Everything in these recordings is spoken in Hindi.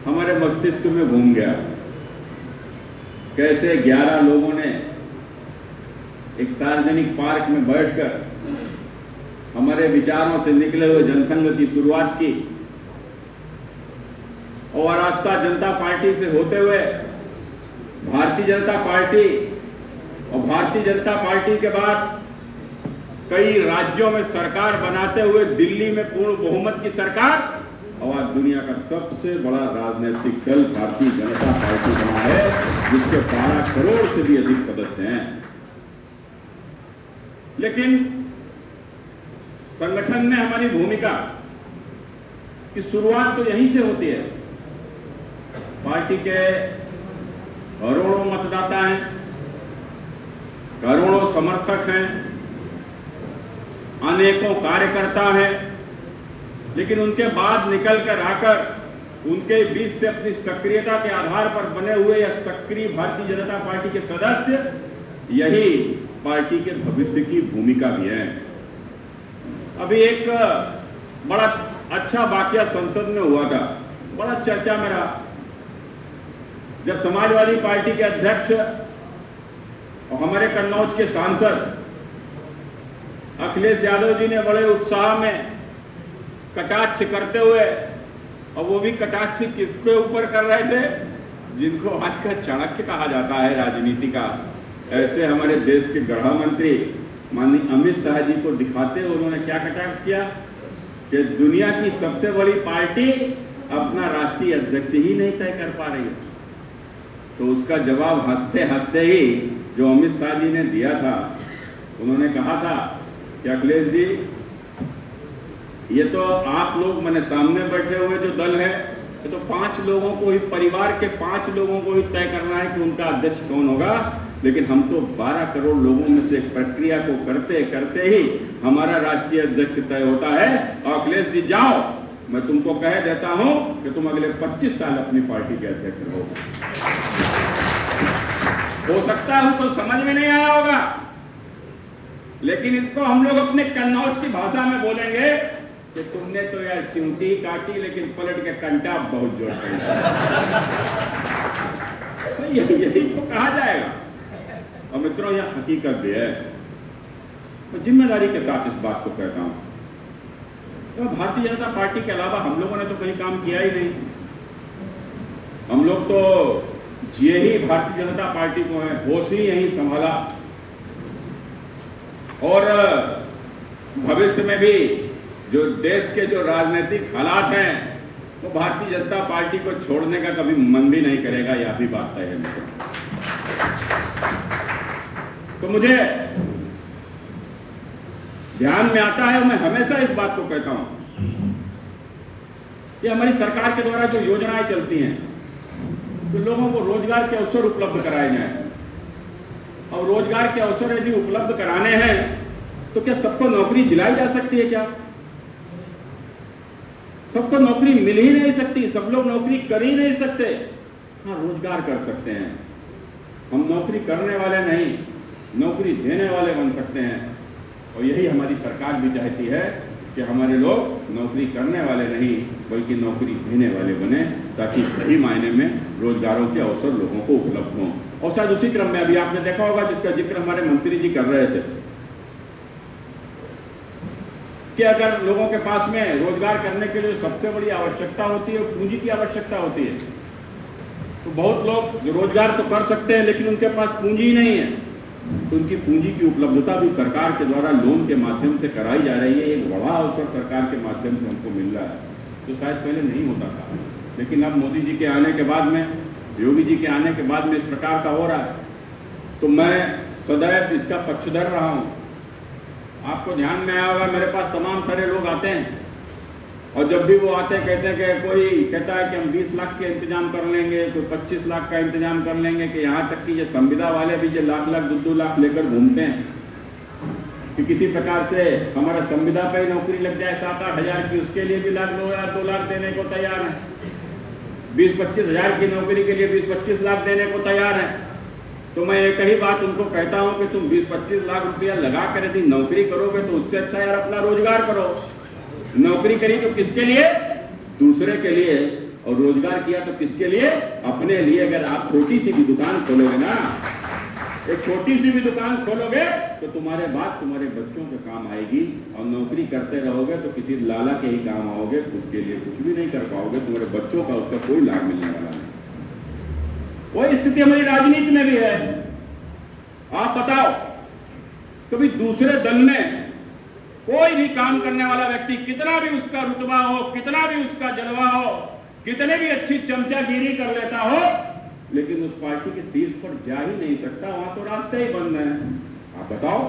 हमारे मस्तिष्क में घूम गया। कैसे 11 लोगों ने एक सार्वजनिक पार्क में बैठकर हमारे विचारों से निकले हुए जनसंघ की शुरुआत की और राष्ट्रीय जनता पार्टी से होते हुए भारतीय जनता पार्टी और भारतीय जनता पार्टी के बाद कई राज्यों में सरकार बनाते हुए दिल्ली में पूर्ण बहुमत की सरकार और आज दुनिया का सबसे बड़ा राजनीतिक दल भारतीय जनता पार्टी बना है, जिसके 12 करोड़ से भी अधिक सदस्य हैं। लेकिन संगठन में हमारी भूमिका की शुरुआत तो यहीं से होती है। पार्टी के करोड़ों मतदाता हैं, करोड़ों समर्थक हैं, अनेकों कार्यकर्ता हैं, लेकिन उनके बाद निकल कर आकर उनके बीच से अपनी सक्रियता के आधार पर बने हुए या सक्रिय भारतीय जनता पार्टी के सदस्य यही पार्टी के भविष्य की भूमिका भी है। अभी एक बड़ा अच्छा वाकया संसद में हुआ था, बड़ा चर्चा में रहा, जब समाजवादी पार्टी के अध्यक्ष और हमारे कन्नौज के सांसद अखिलेश यादव जी ने बड़े उत्साह में कटाक्ष करते हुए, और वो भी कटाक्ष किसके ऊपर कर रहे थे, जिनको आज का चाणक्य कहा जाता है राजनीति का, ऐसे हमारे देश के गृह मंत्री माननीय अमित शाह जी को दिखाते हुए उन्होंने क्या कटाक्ष किया कि दुनिया की सबसे बड़ी पार्टी अपना राष्ट्रीय अध्यक्ष ही नहीं तय कर पा रही है। तो उसका जवाब हंसते हंसते ही जो अमित शाह जी ने दिया था, उन्होंने कहा था कि अखिलेश जी, ये तो आप लोग मैंने सामने बैठे हुए जो दल है, ये तो 5 लोगों को ही, परिवार के 5 लोगों को ही तय करना है कि उनका अध्यक्ष कौन होगा, लेकिन हम तो 12 करोड़ लोगों में से प्रक्रिया को करते करते ही हमारा राष्ट्रीय अध्यक्ष तय होता है। और अखिलेश जी जाओ, मैं तुमको कह देता हूं कि तुम अगले 25 साल अपनी पार्टी के अध्यक्ष रहोगे। हो सकता है उनको समझ में नहीं आया होगा, लेकिन इसको हम लोग अपने कन्नौज की भाषा में बोलेंगे कि तुमने तो यार चिमटी ही काटी, लेकिन पलट के कंटा बहुत जोर कर यही तो कहा जाएगा। और मित्रों, यह हकीकत भी है, तो जिम्मेदारी के साथ इस बात को कहता हूं। तो भारतीय जनता पार्टी के अलावा हम लोगों ने तो कहीं काम किया ही नहीं। हम लोग तो जिए ही भारतीय जनता पार्टी को है, होश ही यही संभाला, और भविष्य में भी जो देश के जो राजनीतिक हालात हैं, वो भारतीय जनता पार्टी को छोड़ने का कभी मन भी नहीं करेगा, यह भी बात तय है। तो मुझे ध्यान में आता है, मैं हमेशा इस बात को कहता हूं कि हमारी सरकार के द्वारा जो योजनाएं चलती हैं, तो लोगों को रोजगार के अवसर उपलब्ध कराए जाए, और रोजगार के अवसर यदि उपलब्ध कराने हैं तो क्या सबको नौकरी दिलाई जा सकती है? क्या सबको नौकरी मिल ही नहीं सकती? सब लोग नौकरी कर ही नहीं सकते। हाँ, रोजगार कर सकते हैं। हम नौकरी करने वाले नहीं, नौकरी देने वाले बन सकते हैं। और यही हमारी सरकार भी चाहती है कि हमारे लोग नौकरी करने वाले नहीं, बल्कि नौकरी देने वाले बने, ताकि सही मायने में रोजगारों के अवसर लोगों को उपलब्ध हों। और शायद उसी क्रम में अभी आपने देखा होगा, जिसका जिक्र हमारे मंत्री जी कर रहे थे, कि अगर लोगों के पास में रोजगार करने के लिए सबसे बड़ी आवश्यकता होती है, पूंजी की आवश्यकता होती है। तो बहुत लोग जो रोजगार तो कर सकते हैं, लेकिन उनके पास पूंजी नहीं है, तो उनकी पूंजी की उपलब्धता भी सरकार के द्वारा लोन के माध्यम से कराई जा रही है। एक बड़ा अवसर सरकार के माध्यम से हमको मिल रहा है, जो शायद पहले नहीं होता था, लेकिन अब मोदी जी के आने के बाद में, योगी जी के आने के बाद में इस प्रकार का हो रहा है। तो मैं सदैव इसका पक्षधर रहा हूं। आपको ध्यान में आया होगा, मेरे पास तमाम सारे लोग आते हैं, और जब भी वो आते हैं कहते हैं कि कोई कहता है कि हम 20 लाख के इंतजाम कर लेंगे, कोई 25 लाख का इंतजाम कर लेंगे, कि यहाँ तक कि ये संविदा वाले भी जो लाख लाख 2-2 लाख लेकर घूमते हैं कि किसी प्रकार से हमारा संविदा पे नौकरी लग जाए 7-8 हज़ार की, उसके लिए भी 1 लाख 2 लाख देने को तैयार है। 20-25 हज़ार की नौकरी के लिए 20-25 लाख देने को तैयार है। तो मैं एक ही बात उनको कहता हूं कि तुम 20-25 लाख रुपया लगा कर यदि नौकरी करोगे तो उससे अच्छा यार अपना रोजगार करो। नौकरी करी तो किसके लिए? दूसरे के लिए। और रोजगार किया तो किसके लिए? अपने लिए। अगर आप छोटी सी भी दुकान खोलोगे ना, एक छोटी सी भी दुकान खोलोगे तो तुम्हारे बाद तुम्हारे बच्चों के काम आएगी, और नौकरी करते रहोगे तो किसी लाला के ही काम आओगे, खुद के लिए कुछ भी नहीं कर पाओगे, तुम्हारे बच्चों का उसका कोई लाभ मिलने वाला नहीं। वही स्थिति हमारी राजनीति में भी है। आप बताओ, कभी दूसरे दल में कोई भी काम करने वाला व्यक्ति, कितना भी उसका रुतबा हो, कितना भी उसका जलवा हो, कितने भी अच्छी चमचागिरी कर लेता हो, लेकिन उस पार्टी के शीर्ष पर जा ही नहीं सकता, वहां तो रास्ते ही बंद हैं। आप बताओ,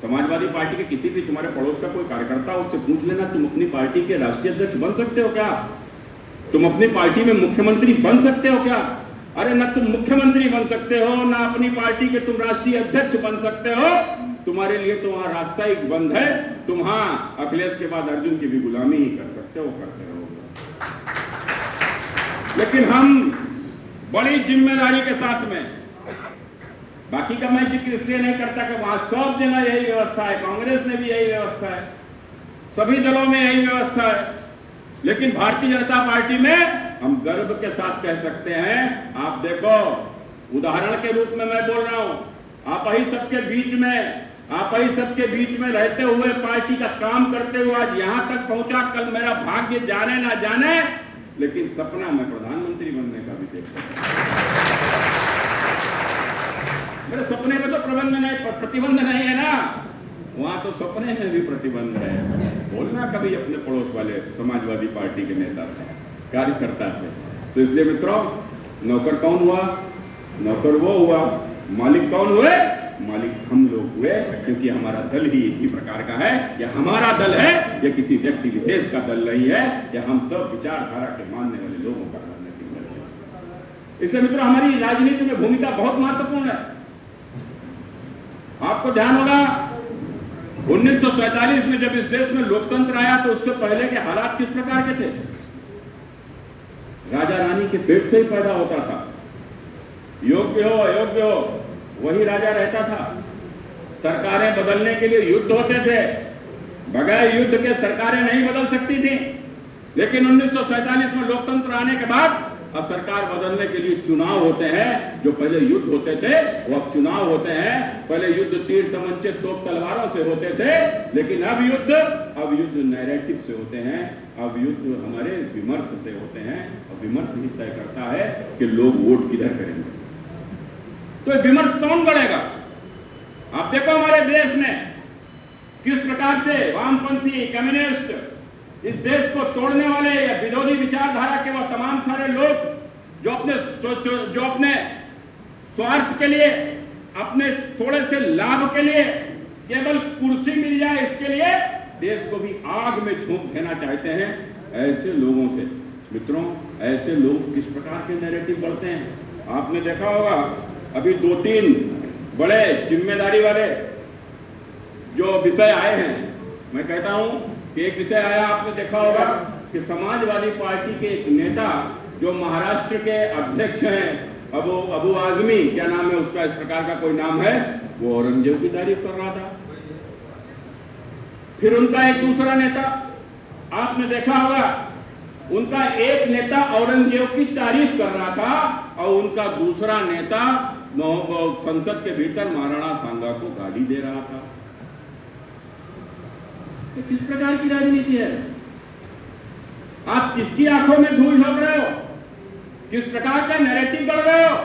समाजवादी पार्टी के किसी भी तुम्हारे पड़ोस का कोई कार्यकर्ता, उससे पूछ लेना, तुम अपनी पार्टी के राष्ट्रीय अध्यक्ष बन सकते हो क्या? तुम अपनी पार्टी में मुख्यमंत्री बन सकते हो क्या? अरे ना तुम मुख्यमंत्री बन सकते हो, ना अपनी पार्टी के तुम राष्ट्रीय अध्यक्ष बन सकते हो। तुम्हारे लिए तो वहां रास्ता ही बंद है। तुम अखिलेश के बाद अर्जुन की भी गुलामी ही कर सकते हो, करते रहोगे। लेकिन हम बड़ी जिम्मेदारी के साथ में, बाकी का मैं जिक्र इसलिए नहीं करता कि वहां सब जगह यही व्यवस्था है, कांग्रेस में भी यही व्यवस्था है, सभी दलों में यही व्यवस्था है, लेकिन भारतीय जनता पार्टी में हम गर्व के साथ कह सकते हैं। आप देखो, उदाहरण के रूप में मैं बोल रहा हूं, आप ही सबके बीच में, आप ही सबके बीच में रहते हुए, पार्टी का काम करते हुए आज यहां तक पहुंचा। कल मेरा भाग्य जाने ना जाने, लेकिन सपना मैं प्रधानमंत्री बनने का भी देख सकता हूं। मेरे सपने में तो प्रतिबंध नहीं है ना, वहां तो सपने में भी प्रतिबंध है। बोलना कभी अपने पड़ोस वाले समाजवादी पार्टी के नेता से, कार्यकर्ता से। तो इसलिए मित्रों, नौकर कौन हुआ? नौकर वो हुआ। मालिक कौन हुए? मालिक हम लोग हुए, क्योंकि हमारा दल ही इसी प्रकार का है। यह हमारा दल है, यह किसी व्यक्ति विशेष का दल नहीं है, यह हम सब विचारधारा के मानने वाले लोगों का राजनीतिक दल है। इसलिए मित्रों, हमारी राजनीति में भूमिका बहुत महत्वपूर्ण है। आपको ध्यान होगा, 1947 में जब इस देश में लोकतंत्र आया तो उससे पहले के हालात किस प्रकार के थे? राजा रानी के पेट से ही पैदा होता था। योग्य हो अयोग्य हो, वही राजा रहता था। सरकारें बदलने के लिए युद्ध होते थे, बगैर युद्ध के सरकारें नहीं बदल सकती थी। लेकिन 1947 में लोकतंत्र आने के बाद अब सरकार बदलने के लिए चुनाव होते हैं। जो पहले युद्ध होते थे वो अब चुनाव होते हैं। पहले युद्ध तीर तमंचे तोप तलवारों से होते थे, लेकिन अब युद्ध नैरेटिव से होते हैं। अब युद्ध हमारे विमर्श से होते हैं, और विमर्श ही तय करता है कि लोग वोट किधर करेंगे। तो विमर्श कौन करेगा? आप देखो हमारे देश में किस प्रकार से वामपंथी, कम्युनिस्ट, इस देश को तोड़ने वाले या विरोधी विचारधारा के वो तमाम सारे लोग जो अपने स्वार्थ के लिए, अपने थोड़े से लाभ के लिए, केवल कुर्सी मिल जाए इसके लिए देश को भी आग में झोंक देना चाहते हैं। ऐसे लोगों से मित्रों, ऐसे लोग किस प्रकार के नैरेटिव बढ़ते हैं। आपने देखा होगा, अभी 2-3 बड़े जिम्मेदारी वाले जो विषय आए हैं, मैं कहता हूं कि एक विषय आया, आपने देखा होगा कि समाजवादी पार्टी के एक नेता जो महाराष्ट्र के अध्यक्ष हैं, अबू आजमी, क्या नाम है उसका, इस प्रकार का कोई नाम है, वो औरंगजेब की तारीफ कर रहा था। फिर उनका एक दूसरा नेता, आपने देखा होगा, उनका एक नेता औरंगजेब की तारीफ कर रहा था और उनका दूसरा नेता संसद के भीतर महाराणा सांगा को गाली दे रहा था। तो किस प्रकार की राजनीति है? आप किसकी आंखों में धूल झोंक रहे हो? किस प्रकार का नैरेटिव बढ़ रहे हो?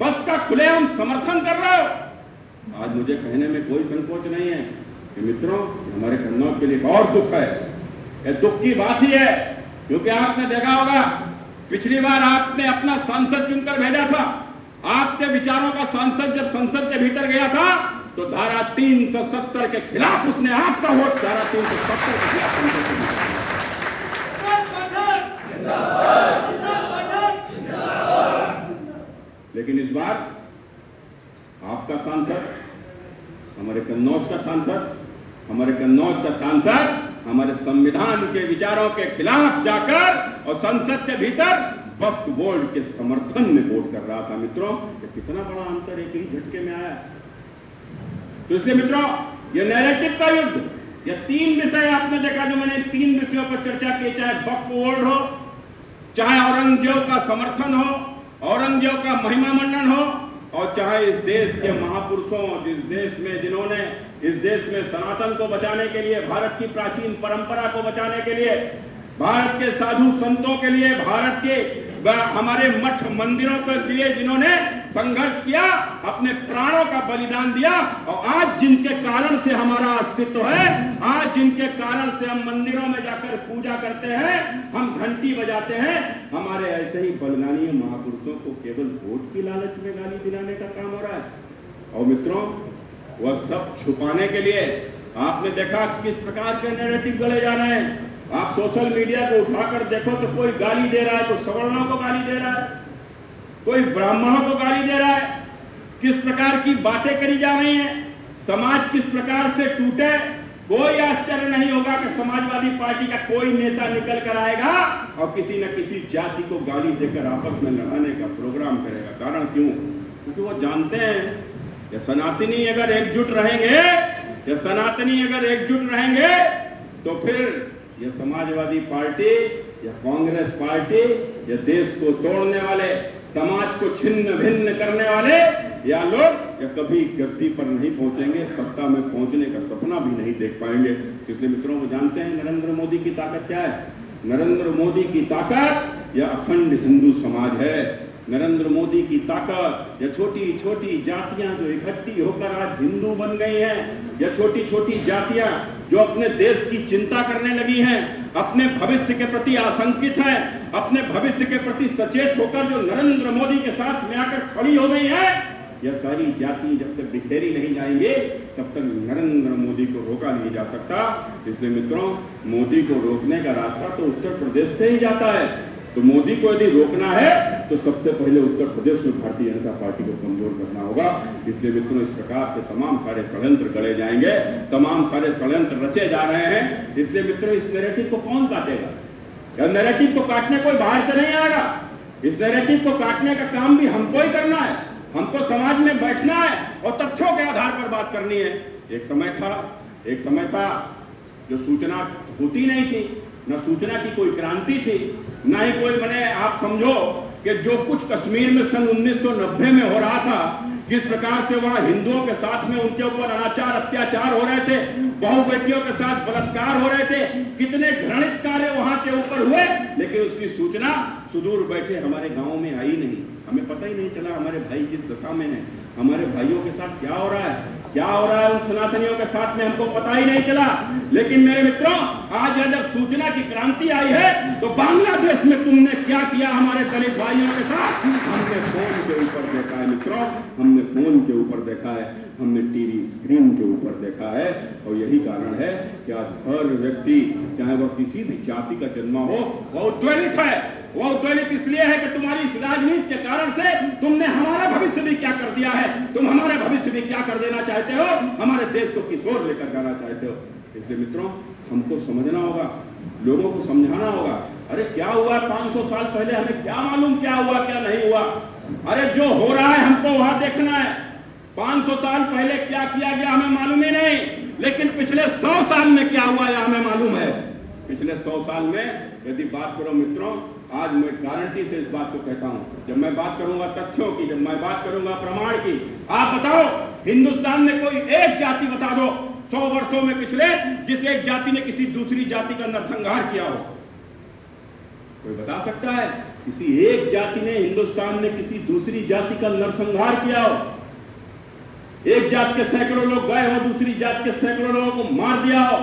बस का खुलेआम समर्थन कर रहे हो। आज मुझे कहने में कोई संकोच नहीं है कि मित्रों, हमारे कन्नौज के लिए और दुख है। यह दुख की बात ही है, क्योंकि आपने देखा होगा, पिछली बार आपने अपना सांसद चुनकर भेजा था। आपके विचारों का सांसद जब संसद के भीतर गया था तो धारा 370 के खिलाफ उसने आपका वोट धारा 370 के खिलाफ संसद के भीतर दिया। लेकिन इस बार आपका सांसद, हमारे कन्नौज का सांसद, हमारे संविधान के विचारों के खिलाफ जाकर और संसद के भीतर वक्फ बोर्ड के समर्थन में वोट कर रहा था। मित्रों, ये कितना बड़ा अंतर एक ही झटके में आया। तो इसलिए मित्रों, ये नैरेटिव का युद्ध, ये 3 विषय आपने देखा जो मैंने 3 विषयों पर चर्चा की, चाहे वक्फ बोर्ड हो, चाहे औरंगजेब का समर्थन हो, औरंगजेब का महिमा मंडन हो, और चाहे इस देश के महापुरुषों, जिस देश में जिन्होंने इस देश में सनातन को बचाने के लिए, भारत की प्राचीन परंपरा को बचाने के लिए, भारत के साधु संतों के लिए, भारत के हमारे मठ मंदिरों के लिए जिन्होंने संघर्ष किया, अपने प्राणों का बलिदान दिया, और आज जिनके कारण से हमारा अस्तित्व है, आज जिनके कारण से हम मंदिरों में जाकर पूजा करते हैं, हम घंटी बजाते हैं, हमारे ऐसे ही बलिदानी महापुरुषों को केवल वोट की लालच में गाली दिलाने का काम हो रहा है। और मित्रों, वह सब छुपाने के लिए आपने देखा किस प्रकार के नैरेटिव गढ़े जा रहे हैं। आप सोशल मीडिया को उठाकर देखो तो कोई गाली दे रहा है, कोई सवर्णों को गाली दे रहा है, कोई ब्राह्मणों को गाली दे रहा है। किस प्रकार की बातें करी जा रही हैं, समाज किस प्रकार से टूटे। कोई आश्चर्य नहीं होगा कि समाजवादी पार्टी का कोई नेता निकल कर आएगा और किसी न किसी जाति को गाली देकर आपस में लड़ाने का प्रोग्राम करेगा। कारण क्यों? क्योंकि वो जानते हैं कि सनातनी अगर एकजुट रहेंगे, या सनातनी अगर एकजुट रहेंगे, तो फिर यह समाजवादी पार्टी या कांग्रेस पार्टी या देश को तोड़ने वाले, समाज को छिन्न भिन्न करने वाले या लोग या कभी गद्दी पर नहीं पहुंचेंगे, सत्ता में पहुंचने का सपना भी नहीं देख पाएंगे। इसलिए मित्रों, वो जानते हैं नरेंद्र मोदी की ताकत क्या है। नरेंद्र मोदी की ताकत यह अखंड हिंदू समाज है। नरेंद्र मोदी की ताकत या छोटी छोटी जातियां जो इकट्ठी होकर आज हिंदू बन गई हैं, या छोटी छोटी जातियां जो अपने देश की चिंता करने लगी हैं, अपने भविष्य के प्रति आशंकित हैं, अपने भविष्य के प्रति सचेत होकर जो नरेंद्र मोदी के साथ में आकर खड़ी हो गई है, यह सारी जाति जब तक बिखेरी नहीं जाएंगे तब तक नरेंद्र मोदी को रोका नहीं जा सकता। इसलिए मित्रों, मोदी को रोकने का रास्ता तो उत्तर प्रदेश से ही जाता है। तो मोदी को यदि रोकना है तो सबसे पहले उत्तर प्रदेश में भारतीय जनता पार्टी को कमजोर करना होगा। इसलिए मित्रों, इस प्रकार से तमाम सारे षड्यंत्र गढ़े जाएंगे, तमाम सारे षड्यंत्र रचे जा रहे हैं। इसलिए मित्रों, इस नैरेटिव को कौन काटेगा? यह नैरेटिव को काटने कोई बाहर से नहीं आएगा। इस नैरेटिव को काटने का काम भी हमको ही करना है। हमको समाज में बैठना है और तथ्यों के आधार पर बात करनी है। एक समय था जो सूचना होती नहीं थी, न सूचना की कोई क्रांति थी, न ही कोई मैंने, आप समझो कि जो कुछ कश्मीर में सन 1990 में हो रहा था, किस प्रकार से वहां हिंदुओं के साथ में उनके ऊपर अनाचार अत्याचार हो रहे थे, बहु बेटियों के साथ बलात्कार हो रहे थे, कितने घृणित कार्य वहां के ऊपर हुए, लेकिन उसकी सूचना सुदूर बैठे हमारे गांव में आई नहीं। हमें पता ही नहीं चला हमारे भाई किस दशा में हैं, हमारे भाइयों के साथ क्या हो रहा है, क्या हो रहा है उन सनातनियों के साथ में, हमको पता ही नहीं चला। लेकिन मेरे मित्रों, आज जब सूचना की क्रांति आई है तो बांग्लादेश में तुमने क्या किया हमारे दलित भाइयों के साथ, हमने फोन के ऊपर देखा है मित्रों, हमने फोन के ऊपर देखा है, हमने टीवी स्क्रीन के ऊपर देखा है। और यही कारण है कि आज हर व्यक्ति, चाहे वह किसी भी जाति का जन्मा हो, वह उद्वेलित है। वह उद्वेलित इसलिए है कि तुम्हारी इस राजनीति के कारण से तुमने हमारा भविष्य भी क्या कर दिया है, तुम हमारे भविष्य भी क्या कर देना चाहते हो, हमारे देश को किस ओर लेकर जाना चाहते हो। इसलिए मित्रों, हमको समझना होगा, लोगों को समझाना होगा। अरे क्या हुआ 500 साल पहले, हमें क्या मालूम क्या हुआ क्या नहीं हुआ। अरे जो हो रहा है हमको वहां देखना है। 500 साल पहले क्या किया गया हमें मालूम ही नहीं, लेकिन पिछले 100 साल में क्या हुआ यह हमें मालूम है। पिछले 100 साल में यदि बात करो मित्रों, आज मैं गारंटी से इस बात को कहता हूं, जब मैं बात करूंगा तथ्यों की, जब मैं बात करूंगा प्रमाण की, आप बताओ हिंदुस्तान में कोई एक जाति बता दो 100 वर्षों में पिछले, जिस एक जाति ने किसी दूसरी जाति का नरसंहार किया हो। कोई बता सकता है? किसी एक जाति ने हिंदुस्तान में किसी दूसरी जाति का नरसंहार किया हो? एक जात के सैकड़ों लोग गए हो, दूसरी जात के सैकड़ों लोगों को मार दिया हो?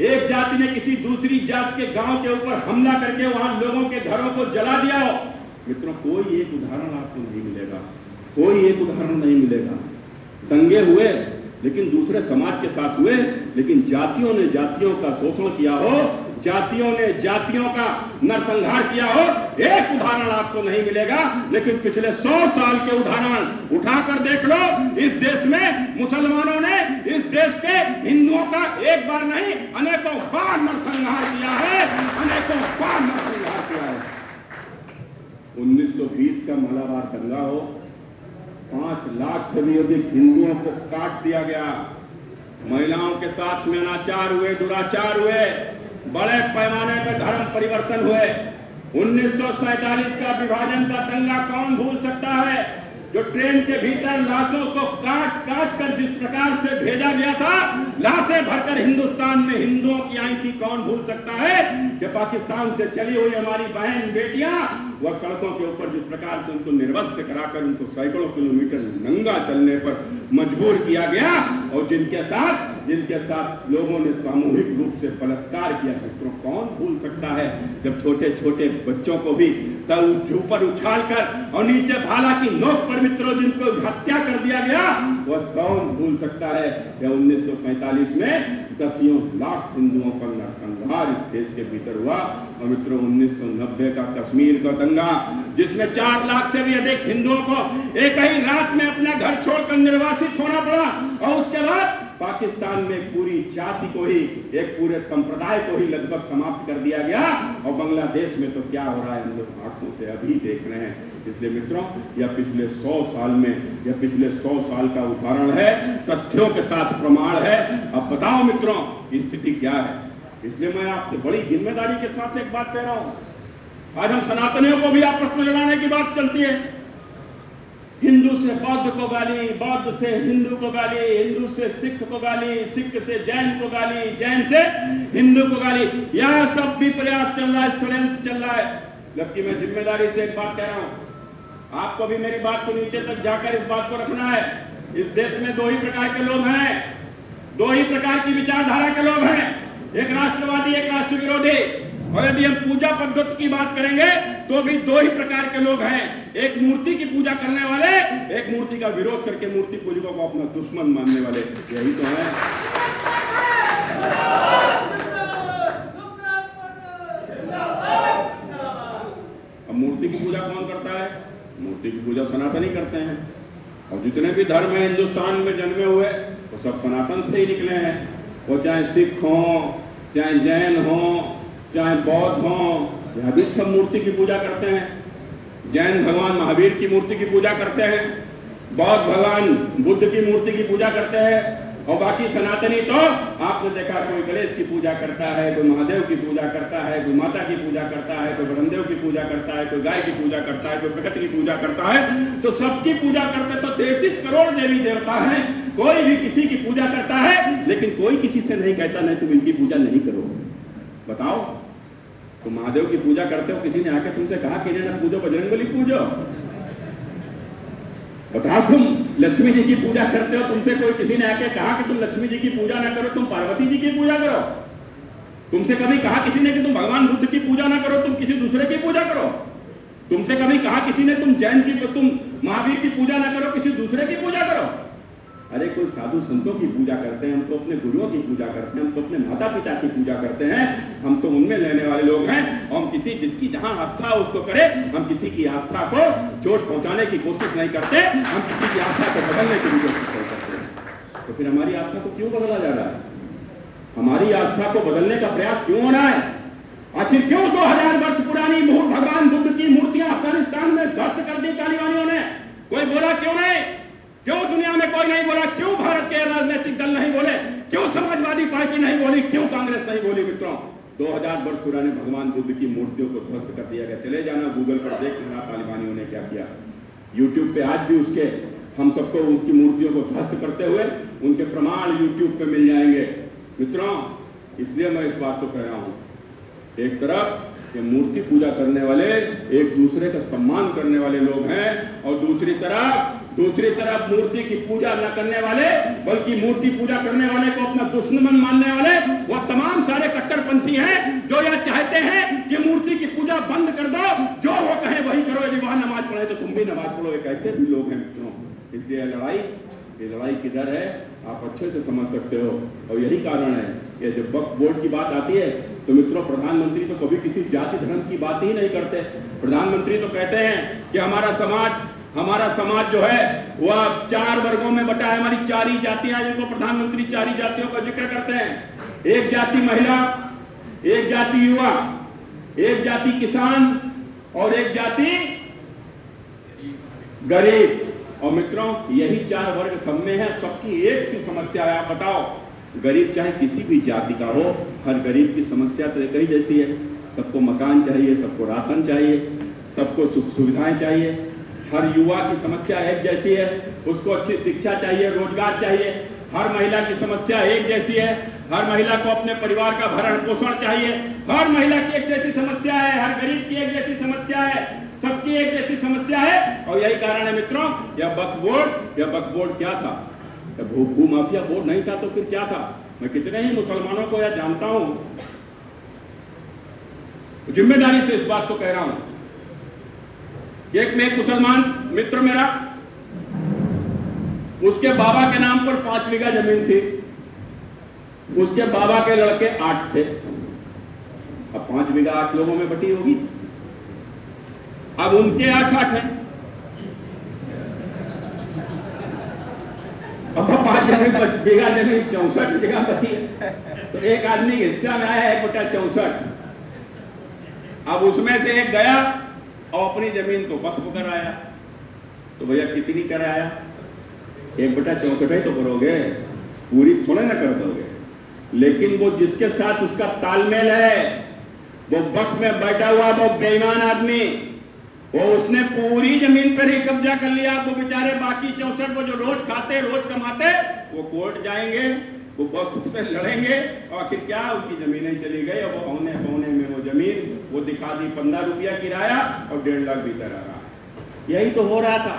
एक जाति ने किसी दूसरी जात के गांव के ऊपर हमला करके वहां लोगों के घरों को जला दिया हो? मित्रों, कोई एक उदाहरण आपको नहीं मिलेगा, कोई एक उदाहरण नहीं मिलेगा। दंगे हुए लेकिन दूसरे समाज के साथ हुए, लेकिन जातियों ने जातियों का शोषण किया हो, जातियों ने जातियों का नरसंहार किया हो, एक उदाहरण आपको नहीं मिलेगा। लेकिन पिछले 100 साल के उदाहरण उठाकर देख लो। इस देश में मुसलमानों ने इस देश के हिंदुओं का एक बार नहीं अनेकों बार नरसंहार किया है, अनेकों बार नरसंहार किया है। 1920 का मलाबार दंगा हो, 5 लाख से भी अधिक हिंदुओं को काट दिया गया, महिलाओं के साथ में अनाचार हुए, दुराचार हुए, बड़े पैमाने पर धर्म परिवर्तन हुए। 1947 का विभाजन का दंगा कौन भूल सकता है? जो ट्रेन के भीतर लाशों को काट काट कर जिस प्रकार से भेजा गया था, लाशें भरकर हिंदुस्तान में हिंदुओं की आई थी, कौन भूल सकता है? कि पाकिस्तान से चली हुई हमारी बहन बेटियां वह सड़कों के ऊपर जिस प्रकार से उनको निर्वस्त्र कराकर उनको सैकड़ों किलोमीटर नंगा चलने पर मजबूर किया गया, और जिनके साथ लोगों ने सामूहिक रूप से बलात्कार किया, मित्रों कौन भूल सकता है? जब छोटे छोटे बच्चों को भी ऊपर उछाल कर और नीचे भाला की नोक पर मित्रों जिनको हत्या कर दिया गया, वह कौन भूल सकता है? 1947 में दसियों लाख हिंदुओं पर नरसंहार इस देश के भीतर हुआ। और मित्रों 1990 का कश्मीर का दंगा, जिसमें 4 लाख से भी अधिक हिंदुओं को एक ही रात में अपना घर छोड़कर निर्वासित होना पड़ा, और उसके बाद पाकिस्तान में पूरी जाति को ही, एक पूरे संप्रदाय को ही लगभग समाप्त कर दिया गया। और बांग्लादेश में तो क्या हो रहा है हम लोग आंखों से अभी देख रहे हैं। इसलिए मित्रों यह पिछले 100 साल का उदाहरण है, तथ्यों के साथ प्रमाण है। अब बताओ मित्रों स्थिति क्या है? इसलिए मैं आपसे बड़ी जिम्मेदारी के साथ एक बात कह रहा हूं। आज हम सनातनियों को भी आपस में लड़ाने की बात चलती है। हिंदू से बौद्ध को गाली, बौद्ध से हिंदू को गाली, हिंदू से सिख को गाली, सिख से जैन को गाली, जैन से हिंदू को गाली, यह सब भी प्रयास चल रहा है, षड्यंत्र चल रहा है। जबकि मैं जिम्मेदारी से एक बात कह रहा हूं, आपको भी मेरी बात को नीचे तक जाकर इस बात को रखना है। इस देश में 2 ही प्रकार के लोग हैं, 2 ही प्रकार की विचारधारा के लोग हैं, एक राष्ट्रवादी, एक राष्ट्र विरोधी। और यदि हम पूजा पद्धति की बात करेंगे तो भी 2 ही प्रकार के लोग हैं, एक मूर्ति की पूजा करने वाले, एक मूर्ति का विरोध करके मूर्ति पूजकों को अपना दुश्मन मानने वाले। यही तो है। अब मूर्ति की पूजा कौन करता है? मूर्ति की पूजा सनातनी करते हैं। और जितने भी धर्म है हिंदुस्तान में जन्मे हुए वो सब सनातन से ही निकले हैं। वो चाहे सिख हो, चाहे जैन हो, चाहे बौद्ध हो, यह भी सब मूर्ति की पूजा करते हैं। जैन भगवान महावीर की मूर्ति की पूजा करते हैं, बौद्ध भगवान बुद्ध की मूर्ति की पूजा करते हैं, और बाकी सनातनी तो आपने देखा कोई गणेश की पूजा करता है, कोई महादेव की पूजा करता है, कोई माता की पूजा करता है, कोई ब्रह्मदेव की पूजा करता है, कोई गाय की पूजा करता है, कोई प्रकृति की पूजा करता है। तो सबकी पूजा करते तो 33 करोड़ देवी देवता हैं, कोई भी किसी की पूजा करता है, लेकिन कोई किसी से नहीं कहता नहीं तुम इनकी पूजा नहीं करो। बताओ, तुम महादेव की पूजा करते हो, किसी ने आके तुमसे कहा कि ना पूजो बजरंगबली पूजो? बताओ, तुम लक्ष्मी जी की पूजा करते हो, तुमसे कोई किसी ने आके कहा कि तुम लक्ष्मी जी की पूजा ना करो, तुम पार्वती जी की पूजा करो? तुमसे कभी कहा किसी ने कि तुम भगवान बुद्ध की पूजा ना करो, तुम किसी दूसरे की पूजा करो? तुमसे कभी कहा किसी ने तुम जैन की, तुम महावीर की पूजा ना करो, किसी दूसरे की पूजा करो? अरे कोई साधु संतों की पूजा करते हैं, हम तो अपने गुरुओं की पूजा करते हैं, हम तो अपने माता पिता की पूजा करते हैं, हम तो उनमें लेने वाले लोग हैं। और हम किसी जिसकी जहां आस्था है उसको करें, हम किसी की आस्था को चोट पहुंचाने की कोशिश नहीं करते, हम किसी की आस्था को बदलने की भी कोशिश नहीं करते। तो फिर हमारी आस्था को क्यों बदला जा रहा है? हमारी आस्था को बदलने का प्रयास क्यों हो रहा है? आखिर क्यों 2000 वर्ष पुरानी भगवान बुद्ध की मूर्तियां अफगानिस्तान में ध्वस्त कर दी तालिबानियों ने? कोई बोला क्यों नहीं? क्यों दुनिया में कोई नहीं बोला? क्यों भारत के राजनीतिक दल नहीं बोले? क्यों समाजवादी पार्टी नहीं बोली? क्यों कांग्रेस नहीं बोली? मित्रों 2000 वर्ष पुराने भगवान बुद्ध की मूर्तियों को ध्वस्त कर दिया गया। चले जाना गूगल पर, देख लेना तालिबानियों ने क्या किया। यूट्यूब पे आज भी उसके हम सबको उनकी मूर्तियों को ध्वस्त करते हुए उनके प्रमाण यूट्यूब पे मिल जाएंगे। मित्रों इसलिए मैं इस बात को कह रहा हूं, एक तरफ ये मूर्ति पूजा करने वाले एक दूसरे का सम्मान करने वाले लोग हैं, और दूसरी तरफ मूर्ति की पूजा न करने वाले बल्कि मूर्ति पूजा करने वाले को अपना दुश्मन मानने वाले वह तमाम सारे कट्टरपंथी हैं जो यह चाहते हैं कि मूर्ति की पूजा बंद कर दो, जो वो कहे वही करो, यदि वहां नमाज पढ़े तो तुम भी नमाज पढ़ो। एक ऐसे भी लोग हैं मित्रों। इसलिए ये लड़ाई किधर है आप अच्छे से समझ सकते हो। और यही कारण है कि जब वक्फ बोर्ड की बात आती है तो मित्रों प्रधानमंत्री तो कभी किसी जाति धर्म की बात ही नहीं करते। प्रधानमंत्री तो कहते हैं कि हमारा समाज जो है वह 4 वर्गों में बटा है, हमारी 4 ही जातियां, जिनको प्रधानमंत्री 4 ही जातियों का जिक्र करते हैं। एक जाति महिला, एक जाति युवा, एक जाति किसान और एक जाति गरीब। और मित्रों यही 4 वर्ग सब में है, सबकी एक सी समस्या है। आप बताओ, गरीब चाहे किसी भी जाति का हो, हर गरीब की समस्या तो एक ही जैसी है, सबको मकान चाहिए, सबको राशन चाहिए, सबको सुख सुविधाएं चाहिए। हर युवा की समस्या एक जैसी है, उसको अच्छी शिक्षा चाहिए, रोजगार चाहिए। हर महिला की समस्या एक जैसी है, हर महिला को अपने परिवार का भरण पोषण चाहिए। हर महिला की एक जैसी समस्या है, हर गरीब की एक जैसी समस्या है, सबकी एक जैसी समस्या है। और यही कारण है मित्रों, यह वक्फ बोर्ड क्या था? भू माफिया बोर्ड नहीं था तो फिर क्या था? मैं कितने ही मुसलमानों को यह जानता हूं, जिम्मेदारी से इस बात को कह रहा हूं। एक मुसलमान मित्र मेरा, उसके बाबा के नाम पर 5 बीघा जमीन थी, उसके बाबा के लड़के 8 थे। अब 5 बीघा 8 लोगों में बटी होगी, अब उनके 8 हैं। अब 5 बीघा जमीन 64 जगह बची है, तो एक आदमी हिस्सा में आया 1/64। अब उसमें से एक गया और अपनी जमीन को वक्फ कराया, तो भैया कितनी कराया? 1/64 ही तो करोगे, पूरी थोड़े ना कर दोगे। लेकिन वो जिसके साथ उसका तालमेल है, वो वक्त में बैठा हुआ वो बेईमान आदमी, वो उसने पूरी जमीन पर ही कब्जा कर लिया। वो बेचारे बाकी 64 वो जो रोज खाते रोज कमाते, वो कोर्ट जाएंगे, वो वक्त से लड़ेंगे और आखिर क्या उनकी जमीनें चली गई। और वो औने पौने में वो जमीन वो दिखा दी 15 रुपया किराया और 1.5 लाख भीतर आ रहा। यही तो हो रहा था,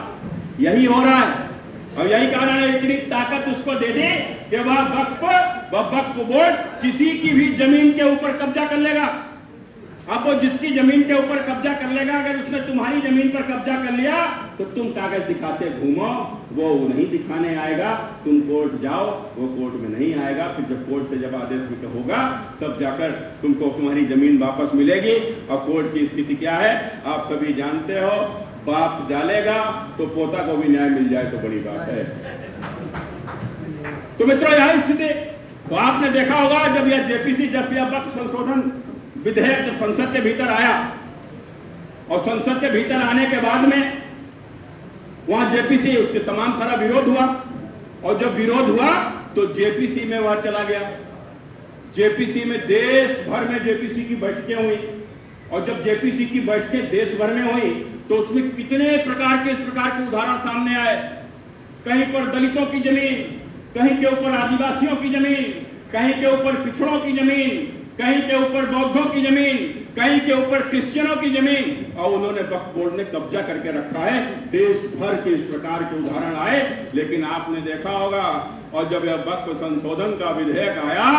यही हो रहा है। और यही कारण है इतनी ताकत उसको दे दी कि वह वक्फ बोर्ड किसी की भी जमीन के ऊपर कब्जा कर लेगा। अब वो जिसकी जमीन के ऊपर कब्जा कर लेगा, अगर उसने तुम्हारी जमीन पर कब्जा कर लिया तो तुम कागज दिखाते घूमो, वो नहीं दिखाने आएगा। तुम कोर्ट जाओ, वो कोर्ट में नहीं आएगा। फिर जब कोर्ट से जब आदेश होगा तब जाकर तुमको तुम्हारी जमीन वापस मिलेगी। और कोर्ट की स्थिति क्या है आप सभी जानते हो, बाप डालेगा तो पोता को भी न्याय मिल जाए तो बड़ी बात है। तो मित्रों यह स्थिति तो आपने देखा होगा, जब यह जेपीसी जब यह वक्फ संशोधन विधेयक जब संसद के भीतर आया और संसद के भीतर आने के बाद में वहां जेपीसी उसके तमाम सारा विरोध हुआ। और जब विरोध हुआ तो जेपीसी में वह चला गया। जेपीसी में देश भर में जेपीसी की बैठकें हुई। और जब जेपीसी की बैठकें देश भर में हुई तो उसमें कितने प्रकार के इस प्रकार के उदाहरण सामने आए। कहीं पर दलितों की जमीन, कहीं के ऊपर आदिवासियों की जमीन, कहीं के ऊपर पिछड़ों की जमीन, कहीं के ऊपर बौद्धों की जमीन, कहीं के ऊपर क्रिश्चियनों की जमीन, और उन्होंने वक्फ बोर्ड ने कब्जा करके रखा है। देश भर के इस प्रकार के उदाहरण आए। लेकिन आपने देखा होगा, और जब यह वक्फ संशोधन का विधेयक आया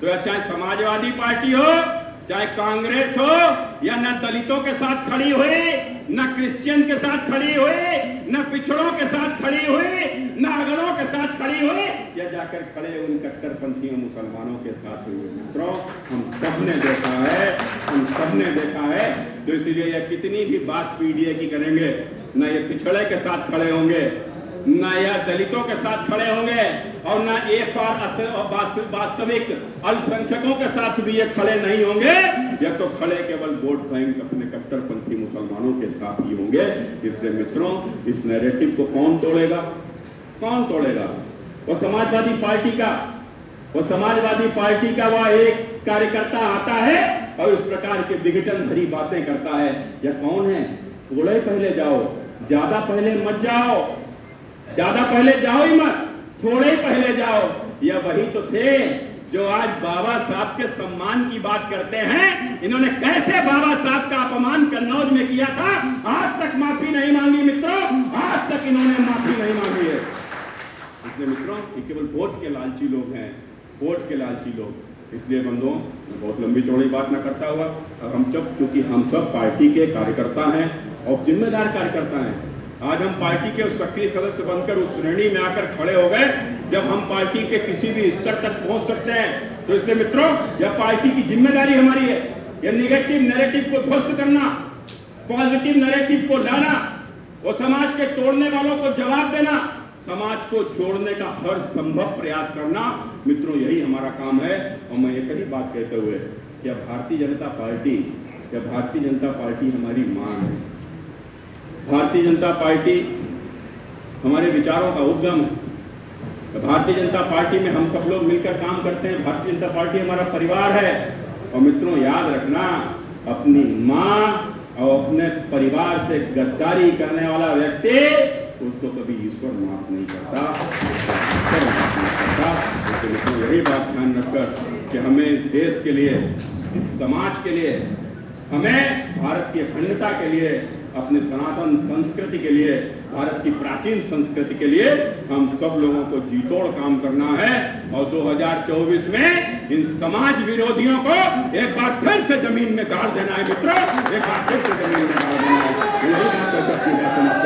तो यह चाहे समाजवादी पार्टी हो, चाहे कांग्रेस हो, या न दलितों के साथ खड़ी हुई, न क्रिश्चियन के साथ खड़ी हुई, न पिछड़ों के साथ खड़ी हुई, न अगड़ों के साथ खड़ी हुई, या जाकर खड़े उन कट्टरपंथी मुसलमानों के साथ हुए। मित्रों हम सबने देखा है, हम सबने देखा है। तो इसलिए यह कितनी भी बात पीडीए की करेंगे, न ये पिछड़े के साथ खड़े होंगे, न यह दलितों के साथ खड़े होंगे, और न एक वास्तविक अल्पसंख्यकों के साथ भी ये खड़े नहीं होंगे। यह तो खड़े केवल वोट बैंक अपने कट्टरपंथी मुसलमानों के साथ ही होंगे। इसलिए मित्रों इस नैरेटिव को कौन तोड़ेगा? कौन तोड़ेगा? वो समाजवादी पार्टी का वह एक कार्यकर्ता आता है और इस प्रकार के विघटन भरी बातें करता है। यह कौन है? थोड़े पहले जाओ, ज्यादा पहले मत जाओ, ज्यादा पहले जाओ ही मत, थोड़े ही पहले जाओ। यह वही तो थे जो आज बाबा साहब के सम्मान की बात करते हैं। इन्होंने कैसे बाबा साहब का अपमान कन्नौज में किया था, आज तक माफी नहीं मांगी मित्रों, आज तक इन्होंने माफी नहीं मांगी है। इसलिए मित्रों ये केवल वोट के लालची लोग हैं, वोट के लालची लोग। इसलिए बंधुओं बहुत लंबी चौड़ी बात ना करता हुआ, हम जब चूंकि हम सब पार्टी के कार्यकर्ता हैं और जिम्मेदार कार्यकर्ता हैं, आज हम पार्टी के सक्रिय सदस्य बनकर उस श्रेणी में आकर खड़े हो गए जब हम पार्टी के किसी भी स्तर तक पहुंच सकते हैं। तो इसलिए मित्रों यह पार्टी की जिम्मेदारी हमारी है, यह निगेटिव नैरेटिव को ध्वस्त करना, पॉजिटिव नैरेटिव को लाना, और समाज के तोड़ने वालों को जवाब देना, समाज को जोड़ने का हर संभव प्रयास करना। मित्रों यही हमारा काम है। और मैं एक ही बात कहते हुए कि भारतीय जनता पार्टी हमारी मां है। भारतीय जनता पार्टी हमारे विचारों का उद्गम है। भारतीय जनता पार्टी में हम सब लोग मिलकर काम करते हैं। भारतीय जनता पार्टी हमारा परिवार है। और मित्रों याद रखना अपनी माँ और अपने परिवार से गद्दारी करने वाला व्यक्ति, उसको कभी ईश्वर माफ नहीं करता, ईश्वर माफ नहीं करता। लेकिन यही बात ध्यान रखकर कि हमें इस देश के लिए, इस समाज के लिए, हमें भारत की अखंडता के लिए, अपने सनातन संस्कृति के लिए, भारत की प्राचीन संस्कृति के लिए हम सब लोगों को जीतोड़ काम करना है। और 2024 में इन समाज विरोधियों को एक बार फिर से जमीन में गाड़ देना है मित्रों, एक बार फिर से जमीन में गाड़ देना है। यही बात है, सबकी बात